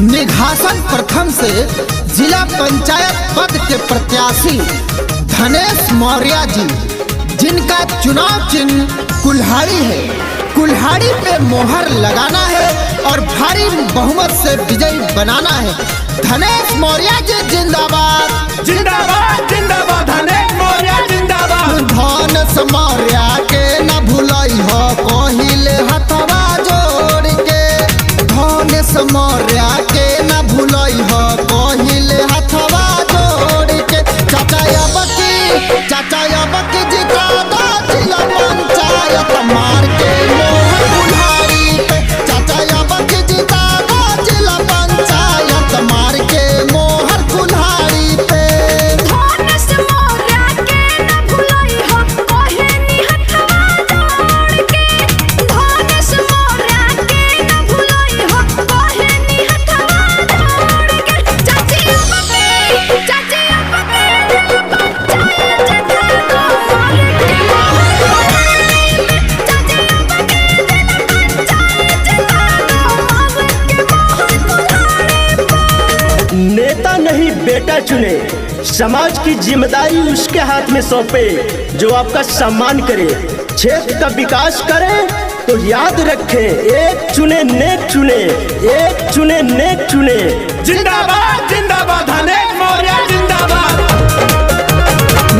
निघासन प्रथम से जिला पंचायत पद के प्रत्याशी धनेश मौर्य जी, जिनका चुनाव चिन्ह कुल्हाड़ी है, कुल्हाड़ी पे मोहर लगाना है और भारी बहुमत से विजयी बनाना है। धनेश मौर्य जी जिंदाबाद जिंदाबाद जिंदाबाद, धनेश मौर्य जिंदाबाद। धनेश मौर्य के न भुलई हो पहिले हथवा जोड़ के, धनेश मौर्य के न भुलई हो पहिले हथवा जोड़ के। चाचा अब की जिता दो जिला पंचायत मार के मोहर कुल्हाड़ी पे। चाचा अब की जिता दो जिला पंचायत मार के मोहर कुल्हाड़ी पे। धनेश मौर्य के न भुलई हो पहिले हथवा जोड़ के, धनेश मौर्य के न भुलई हो पहिले हथवा जोड़ के। चाची अब के नेता नहीं बेटा चुने, समाज की जिम्मेदारी उसके हाथ में सौंपे जो आपका सम्मान करे, क्षेत्र का विकास करे। तो याद रखें, एक चुने नेक चुने, एक चुने नेक चुने। जिंदाबाद जिंदाबाद, धनेश मौर्य जिंदाबाद।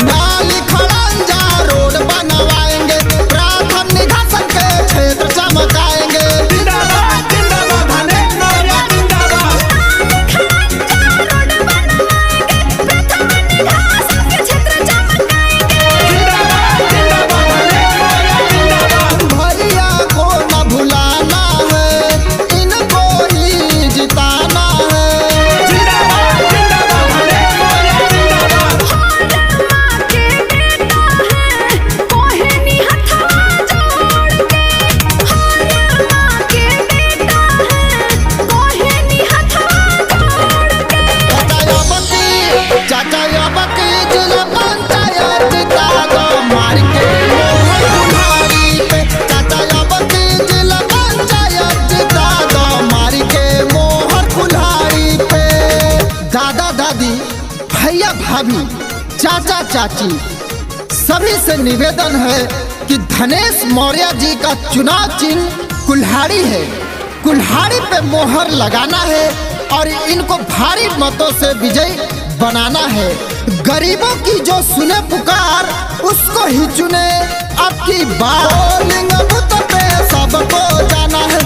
नाली खड़ंजा रोड बनवाएंगे, प्रथम निघासन के क्षेत्र चमकाएंगे। जिंदाबाद जिंदाबाद, धनेश मौर्य जिंदाबाद। जिंदाबाद जिंदाबाद, धनेश मौर्य जिंदाबाद। भैया को न भुलाना है, इनको ही जिताना है। जिंदाबाद जिंदाबाद, धनेश मौर्य जिंदाबाद। चाचा अब की जिला पंचायत जिता दो मार के मोहर कुल्हाड़ी पे। चाचा अब की जिला पंचायत जिता दो मार के मोहर कुल्हाड़ी पे। दादा दादी, भैया भाभी, चाचा चाची, सभी से निवेदन है कि धनेश मौर्य जी का चुनाव चिन्ह कुल्हाड़ी है, कुल्हाड़ी पे मोहर लगाना है और इनको भारी मतों से विजयी बनाना है। गरीबों की जो सुने पुकार उसको ही चुने अब की बार। पोलिंग बूथ पे सबको जाना है।